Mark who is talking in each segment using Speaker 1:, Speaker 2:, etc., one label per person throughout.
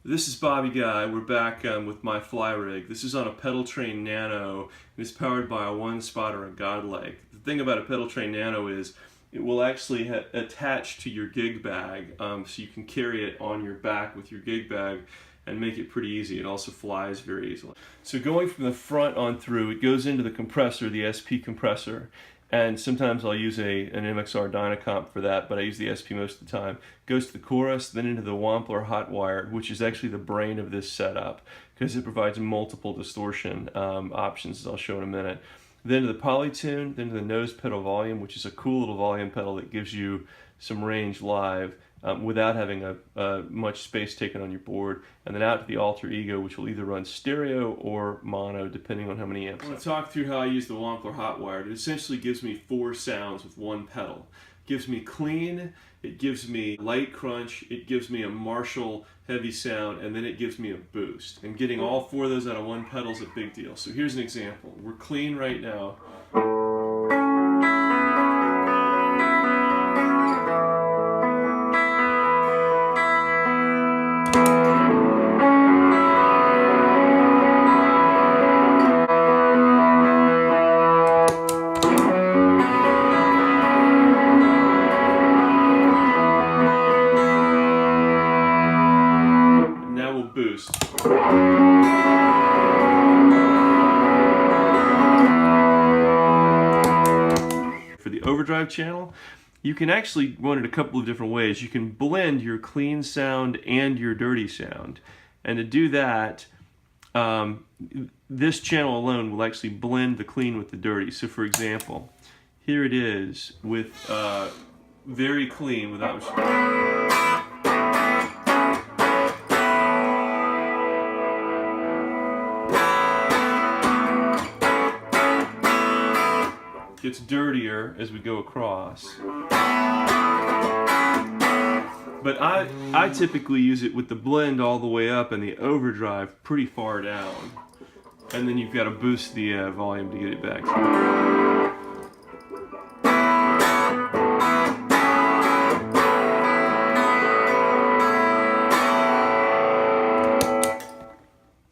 Speaker 1: This is Bobby Guy. We're back with my Flyrig. This is on a Pedal Train Nano, and it's powered by a one spot or a godleg. The thing about a Pedal Train Nano is it will actually attach to your gig bag, so you can carry it on your back with your gig bag and make it pretty easy. It also flies very easily. So going from the front on through, it goes into the compressor, the SP compressor. And sometimes I'll use an MXR Dynacomp for that, but I use the SP most of the time. Goes to the chorus, then into the Wampler hot wired, which is actually the brain of this setup because it provides multiple distortion options, as I'll show in a minute. Then to the Polytune, then to the nose pedal volume, which is a cool little volume pedal that gives you some range live without having much space taken on your board, and then out to the Alter Ego, which will either run stereo or mono, depending on how many amps. I want to talk through how I use the Wampler hot wired. It essentially gives me 4 sounds with one pedal. It gives me clean, it gives me light crunch, it gives me a Marshall heavy sound, and then it gives me a boost. And getting all 4 of those out of one pedal is a big deal. So here's an example. We're clean right now. Boost. For the overdrive channel, you can actually run it a couple of different ways. You can blend your clean sound and your dirty sound. And to do that, this channel alone will actually blend the clean with the dirty. So for example, here it is with very clean without... Gets dirtier as we go across. But I typically use it with the blend all the way up and the overdrive pretty far down. And then you've got to boost the volume to get it back.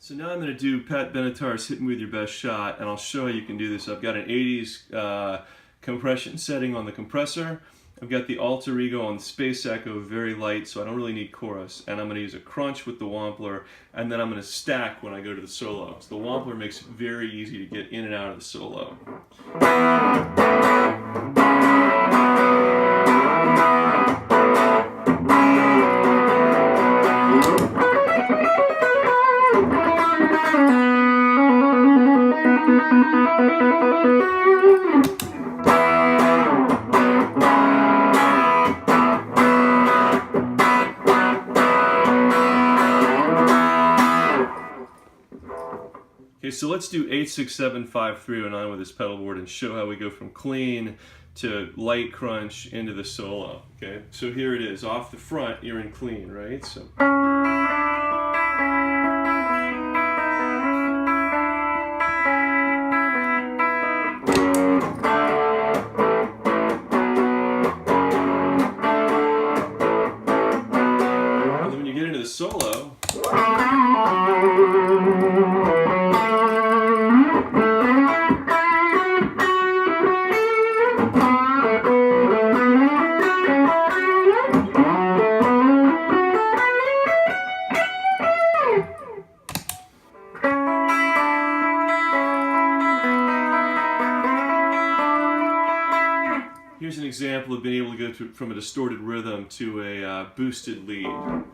Speaker 1: So now I'm going to do Pat Benatar's Hit Me With Your Best Shot, and I'll show how you can do this. I've got an 80s compression setting on the compressor. I've got the Alter Ego on the Space Echo, very light, so I don't really need chorus. And I'm going to use a crunch with the Wampler, and then I'm going to stack when I go to the solo. So the Wampler makes it very easy to get in and out of the solo. Okay, so let's do 8, 6, 7, 5, 3, 0, 9 with this pedal board and show how we go from clean to light crunch into the solo. Okay, so here it is. Off the front, you're in clean, right? So. And then when you get into the solo, here's an example of being able to go from a distorted rhythm to a boosted lead.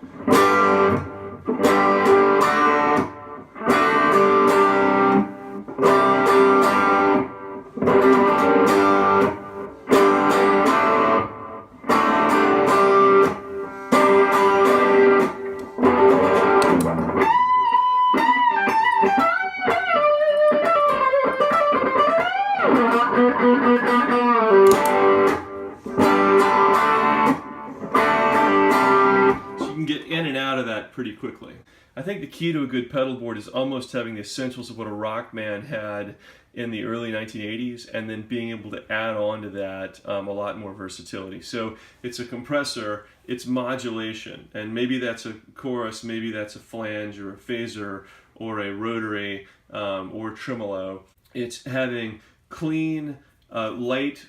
Speaker 1: Get in and that pretty quickly. I think the key to a good pedal board is almost having the essentials of what a Rockman had in the early 1980s, and then being able to add on to that a lot more versatility. So it's a compressor, it's modulation, and maybe that's a chorus, maybe that's a flange or a phaser or a rotary or tremolo. It's having clean, light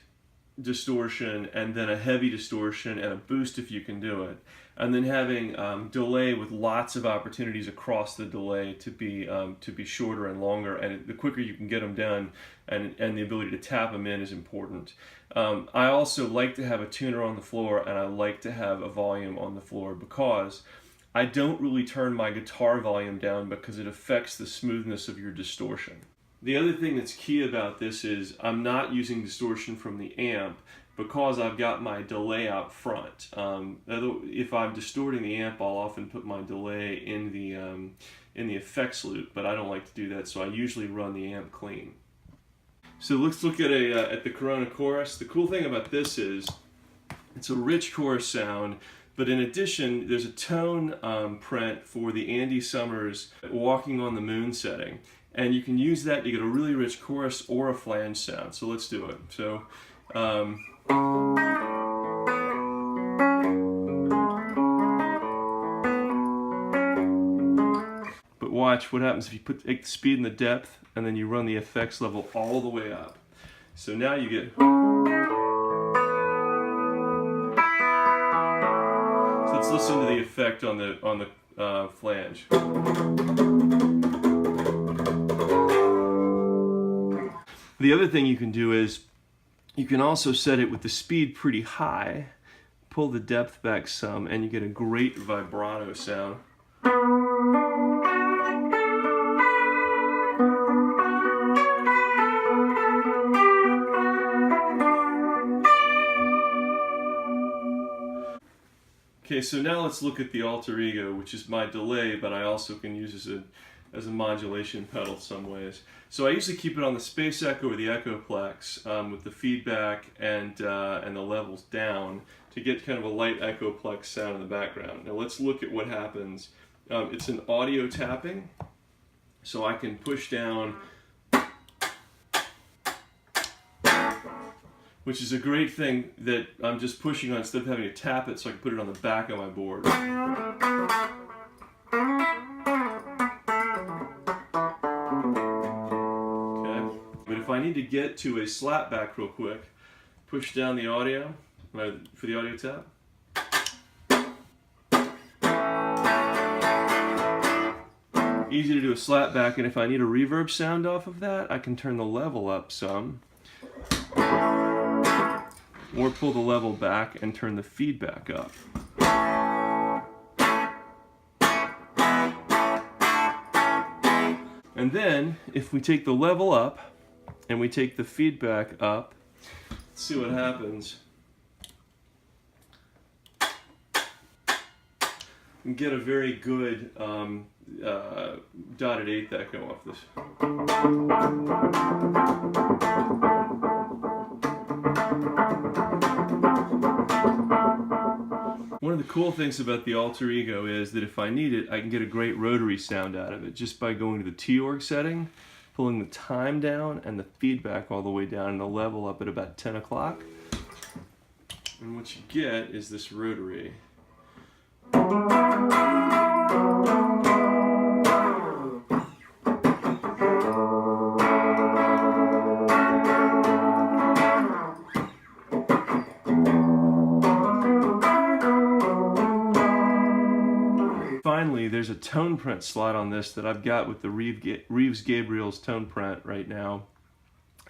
Speaker 1: distortion, and then a heavy distortion and a boost if you can do it, and then having delay with lots of opportunities across the delay to be shorter and longer, and the quicker you can get them done, and the ability to tap them in is important. I also like to have a tuner on the floor, and I like to have a volume on the floor, because I don't really turn my guitar volume down because it affects the smoothness of your distortion. The other thing that's key about this is I'm not using distortion from the amp because I've got my delay out front. If I'm distorting the amp, I'll often put my delay in the effects loop, but I don't like to do that, so I usually run the amp clean. So let's look at the Corona chorus. The cool thing about this is it's a rich chorus sound, but in addition, there's a tone print for the Andy Summers Walking on the Moon setting. And you can use that to get a really rich chorus or a flange sound. So let's do it. So, but watch what happens if you take the speed and the depth, and then you run the effects level all the way up. So now you get. So let's listen to the effect on the flange. The other thing you can do is you can also set it with the speed pretty high, pull the depth back some, and you get a great vibrato sound. Okay, so now let's look at the alter ego, which is my delay, but I also can use as a modulation pedal some ways. So I usually keep it on the space echo or the echoplex with the feedback and the levels down to get kind of a light echoplex sound in the background. Now let's look at what happens. It's an audio tapping, so I can push down, which is a great thing that I'm just pushing on instead of having to tap it, so I can put it on the back of my board. If I need to get to a slapback real quick, push down the audio for the audio tap. Easy to do a slapback, and if I need a reverb sound off of that, I can turn the level up some, or pull the level back and turn the feedback up. And then, if we take the level up, and we take the feedback up, let's see what happens. And get a very good dotted eighth echo off this. One of the cool things about the alter ego is that if I need it, I can get a great rotary sound out of it just by going to the T-org setting, pulling the time down and the feedback all the way down and the level up at about 10 o'clock. And what you get is this rotary. Finally, there's a tone print slot on this that I've got with the Reeves Gabriel's tone print right now.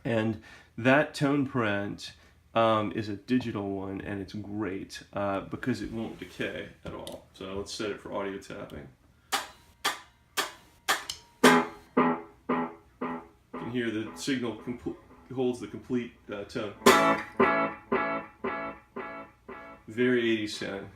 Speaker 1: And that tone print is a digital one, and it's great because it won't decay at all. So let's set it for audio tapping. You can hear the signal holds the complete tone. Very 80s sound.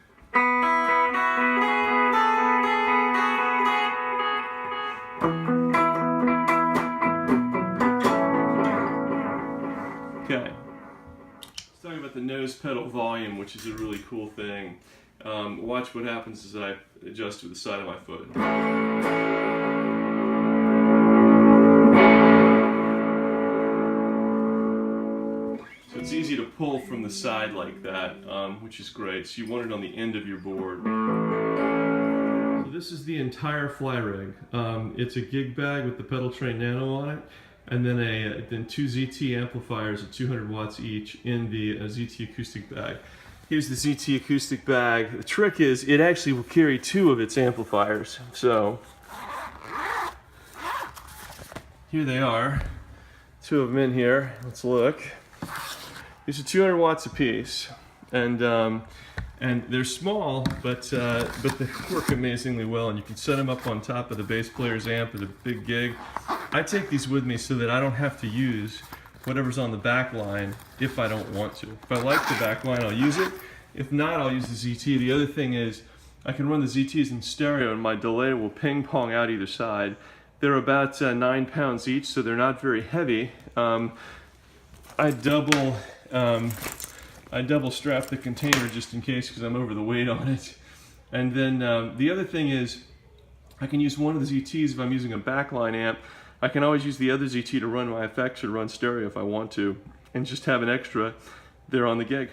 Speaker 1: Okay, let's talk about the nose pedal volume, which is a really cool thing. Watch what happens as I adjust to the side of my foot. So it's easy to pull from the side like that, which is great. So you want it on the end of your board. So this is the entire Flyrig. It's a gig bag with the Pedal Train Nano on it, and then two ZT amplifiers at 200 watts each in the ZT acoustic bag. Here's the ZT acoustic bag. The trick is it actually will carry two of its amplifiers. So here they are, two of them in here. Let's look. These are 200 watts apiece, and they're small, but they work amazingly well. And you can set them up on top of the bass player's amp at a big gig. I take these with me so that I don't have to use whatever's on the back line if I don't want to. If I like the back line, I'll use it. If not, I'll use the ZT. The other thing is I can run the ZTs in stereo and my delay will ping pong out either side. They're about 9 pounds each, so they're not very heavy. I double strap the container just in case because I'm over the weight on it. And then the other thing is I can use one of the ZTs if I'm using a backline amp. I can always use the other ZT to run my effects or run stereo if I want to, and just have an extra there on the gig.